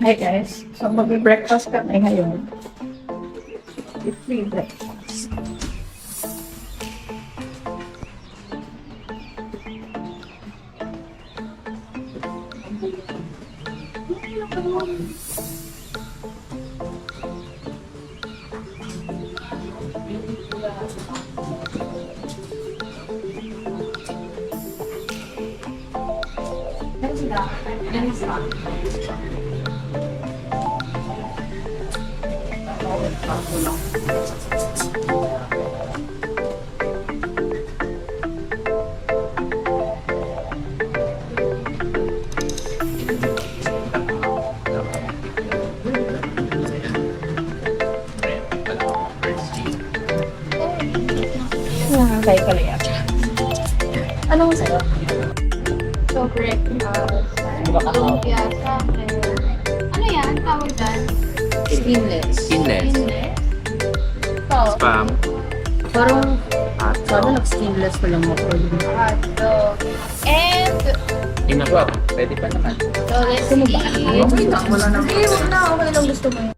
Hi guys, so mag-breakfast kami ngayon. It's free breakfast. Kay Kalaya. Anong sa'yo? So, breakfast. Lumpia sa akin. Ano yan? Tawag dyan? Skinless. Skinless. So, Spam. Parang, Hotdog. sana nag-skinless pa lang ako. hotdog. And, Tingnan ko. Pwede pa naman. so let's Gusto mo ba? eat. Okay lang, wala na. Hindi, wala na. Okay lang gusto mo.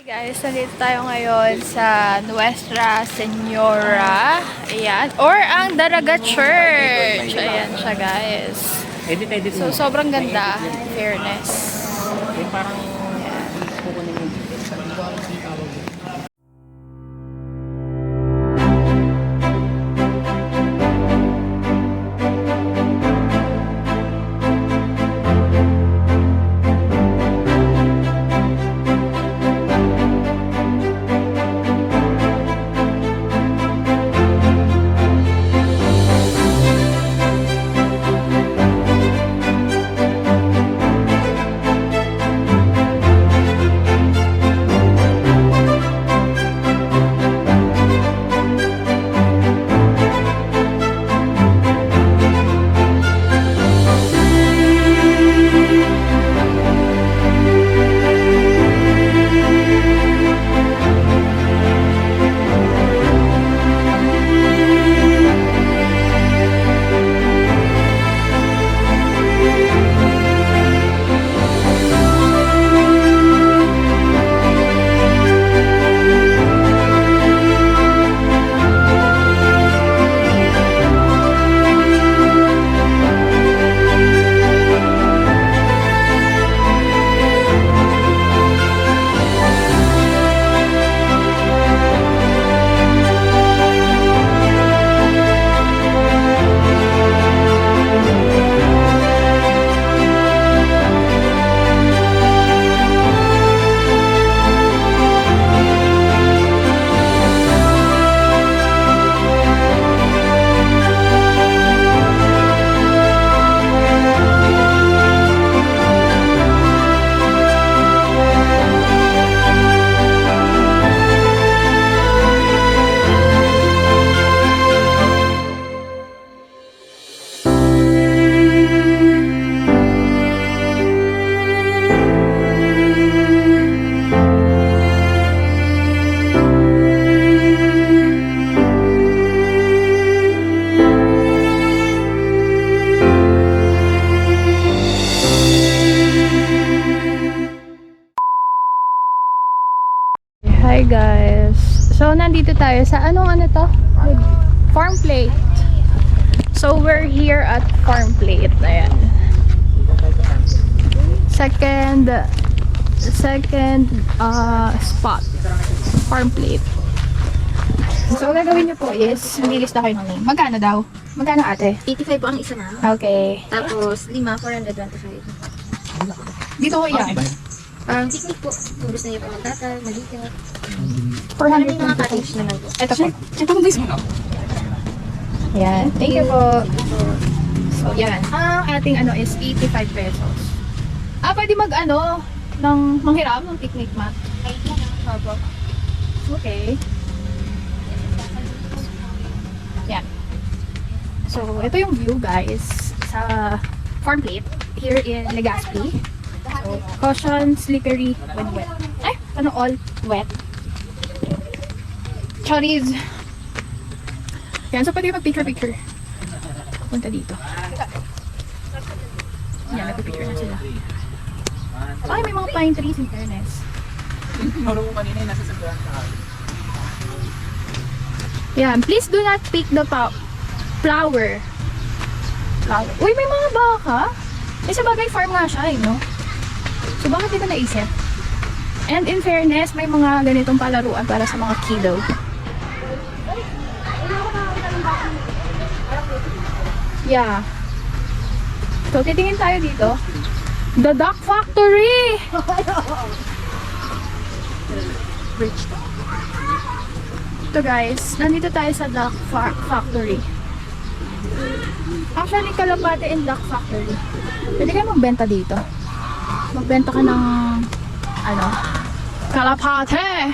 Guys, nandito tayo ngayon sa Nuestra Señora. Ayan. Or ang Daraga Church. Ayan siya, guys. Edit So, sobrang ganda. Fairness. Yung parang Hi guys. So nandito tayo sa anong ano to? Farm plate. So, we're here at Farm Plate. Ayan. Second spot. Farm Plate. So, ang gagawin niyo po is, nililista kayo ng name. Magkano daw? Magkano ate? 85 po ang isa na. Okay. Tapos, 5, 425. Dito ko yan. Picnic po. Kung gusto niyo po magtatal, maliit. 400 Mga cottage naman po. Ito po. Ito po mismo. Yan. Thank you po. So, yan. Ang ating ano is 85 pesos. Pwede ng manghiram ng picnic mat. Opo. Okay. Yan. So, ito yung view guys sa Farm Plate here in Legazpi. So, caution, slippery, when wet. Ay, all wet. Choriz. Yan, so pwede mag-picture-picture. Punta dito. Yan, nag-picture na sila. Ay, may mga pine trees in fairness. Nuro mo kanina yung nasa saguran ka. Yan, please do not pick the flower. Uy, may mga baka. Sa bagay farm nga siya, no? So, bakit dito naisip? And in fairness, may mga ganitong palaruan para sa mga kiddo. Yeah. So, titingin tayo dito. The Duck Factory! Ito guys, nandito tayo sa Duck Factory. Actually, Kalapate and Duck Factory. Pwede kayo magbenta dito. Magbenta ka ng kalapate.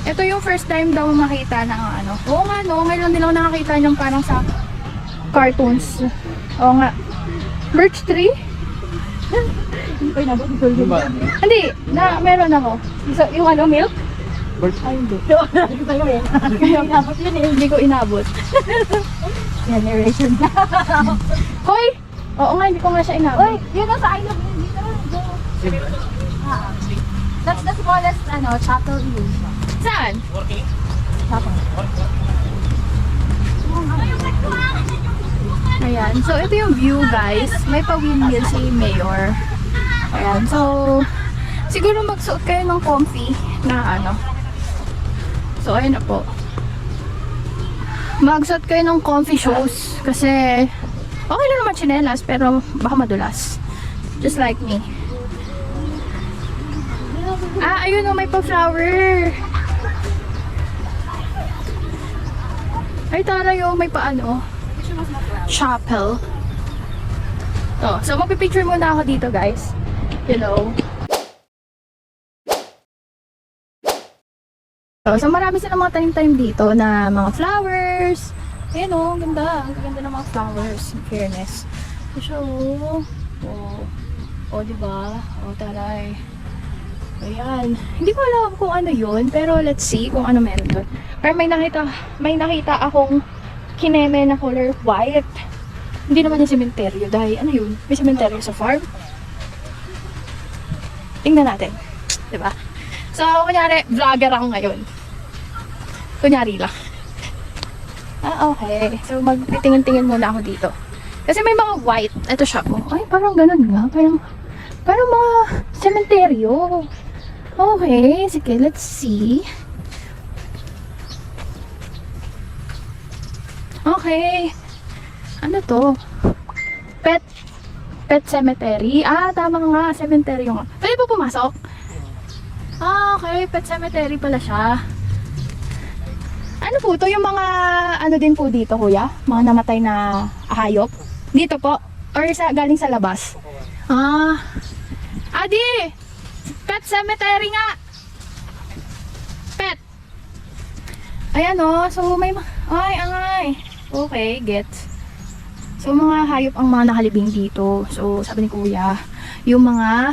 Ito yung first time daw makita ng Oo nga no, ngayon nila nakakita yung parang sa cartoons. Oo nga. Birch tree? Hindi ko inabot. Hindi, meron ako. Yung milk? Birch? Ay, hindi. Inabot yun eh. Hindi ko inabot. Generation na. Hoy! Oo nga, hindi ko nga siya inabot. Hoy! Yun ang sa I love you. Dito. That's the smallest, chapel view. Saan? Chapel. Ayan. So, ito yung view, guys. May pa-windmill si Mayor. Ayan. So, siguro magsuot kayo ng comfy na So, ayun na po. Magsuot kayo ng comfy shoes. Kasi, okay lang naman tsinelas, pero baka madulas. Just like me. Ayun o, may pa-flower. Ay, taray o, may chapel. So magpipicture muna ako dito, guys. So marami silang mga tanim-tanim dito na mga flowers. Ayan o, ang ganda. Ang ganda ng mga flowers, in fairness. So, diba? Taray. Ayan. Hindi ko alam kung ano yun, pero let's see kung ano meron doon. Pero may nakita akong kineme na color white. Hindi naman yung sementeryo dahil yun? May sementeryo sa farm. Tingnan natin. Diba? So, kunyari, vlogger ako ngayon. Kunyari lang. Okay. So, magtitingin-tingin muna ako dito. Kasi may mga white. Ito siya po. Ay, parang ganun nga. Parang mga sementeryo. Okay. Sige, let's see. Okay. Ano to? Pet cemetery. Tama nga. Cemetery nga. Pwede po pumasok? Okay. Pet cemetery pala siya. Ano po to? Yung mga din po dito, kuya? Mga namatay na hayop? Dito po? Or galing sa labas? Adi! Pet cemetery nga! Pet! Ayan o. So may ay. Okay, gets. So, mga hayop ang mga nakalibing dito. So, sabi ni kuya, yung mga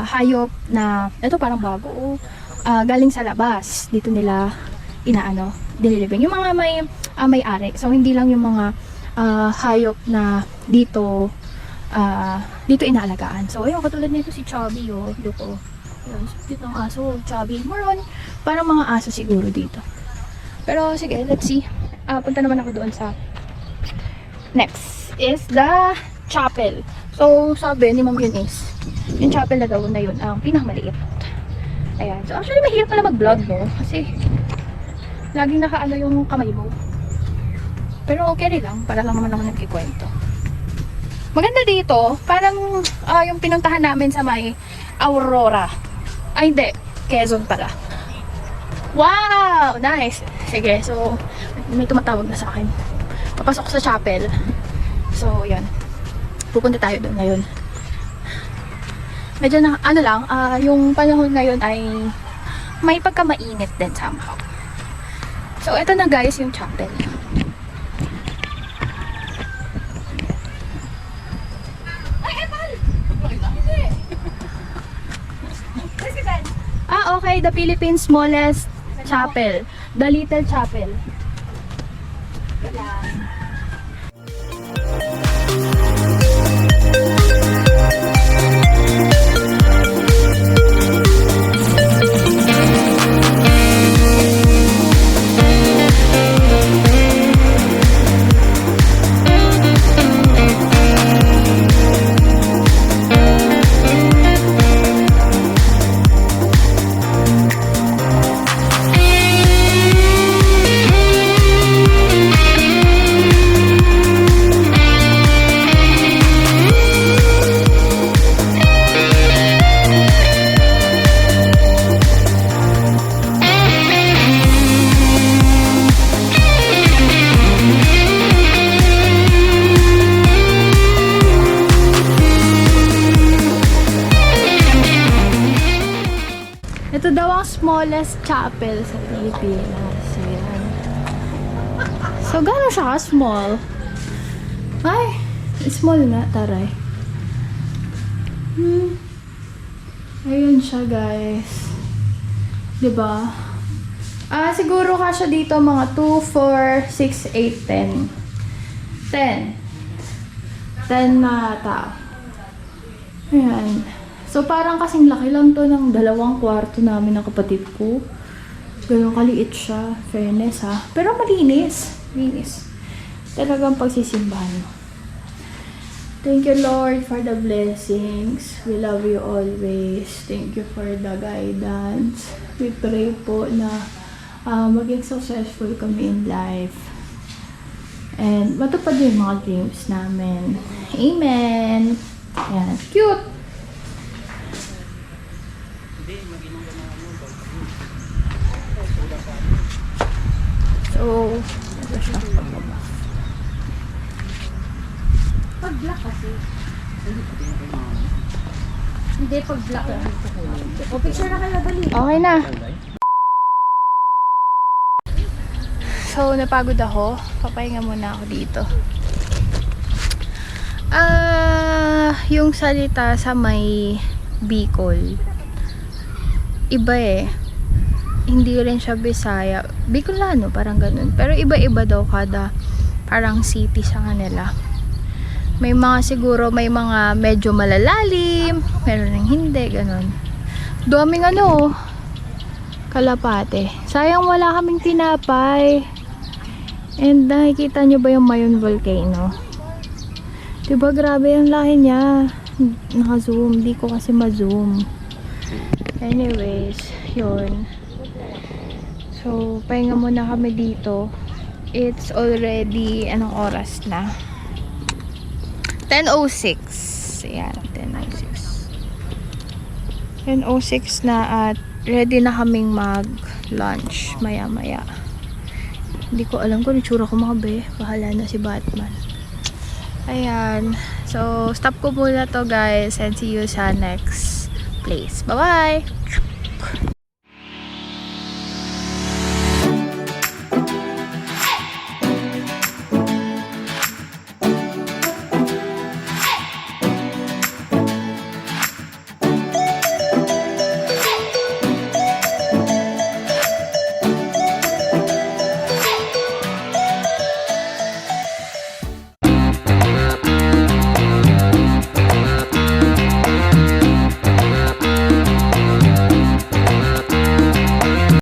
hayop na, ito parang bago, galing sa labas. Dito nila, dinilibing. Yung mga may-ari. So, hindi lang yung mga hayop na dito inaalagaan. So, ayun, katulad nito si Chubby, dito. Ayun, dito ang aso, Chubby. More on, parang mga aso siguro dito. Pero, sige, let's see. punta naman ako doon sa next is the chapel. So, sabi ni Ma'am Eunice, yung chapel na daw na yun, ang pinakamaliit. Ayan. So, actually, mahirap pala mag-vlog, no? Kasi, laging nakaano yung kamay mo. Pero okay rin lang, para lang naman ako nagkikwento. Maganda dito, parang yung pinuntahan namin sa may Aurora. Ay, hindi. Quezon pala. Wow! Nice! Sige, so, may tumatawag na sa akin. Papasok sa chapel. So, yun. Pupunta tayo doon ngayon. Medyo na, ano lang, yung panahon ngayon ay may pagka-mainit din somehow. So, eto na guys, yung chapel. Okay, the Philippines' smallest chapel. The Little Chapel. Ito daw ang smallest chapel sa Pilipinas. Ayan. So, gano'n siya ka-small? Ay, small nga, taray. Ayun siya, guys. Diba? Siguro kasya dito mga 2, 4, 6, 8, 10. 10 na tao. Ayan. So, parang kasing laki lang to ng 2 kwarto namin ng kapatid ko. Ganun kaliit siya. Fairness, ha. Pero malinis. Linis. Talagang pagsisimbahan mo. Thank you, Lord, for the blessings. We love you always. Thank you for the guidance. We pray po na maging successful kami in life. And matupad yung mga dreams namin. Amen. Ayan. Cute! So, ito siya pababa. Pag-black kasi. Hindi, pag-black lang. O, picture na kayo, dali. Okay na. So, napagod ako. Papahinga muna ako dito. Yung salita sa may Bicol, iba eh. Hindi rin siya Bisaya. Bicolano, parang ganun. Pero iba-iba daw kada parang city sa kanila. May mga siguro, may mga medyo malalalim, meron rin hindi, ganun. Daming kalapate. Sayang wala kaming tinapay. And nakikita nyo ba yung Mayon Volcano? Diba grabe yung laki niya. Naka-zoom. Di ko kasi ma-zoom. Anyways, yun. So, pahinga muna kami dito. It's already, anong oras na? 10:06. Ayan, 10:06. 10:06 na at ready na kaming mag-lunch maya-maya. Hindi ko alam kung itsura ko mga be. Bahala na si Batman. Ayan. So, stop ko muna to guys and see you sa next place. Bye-bye!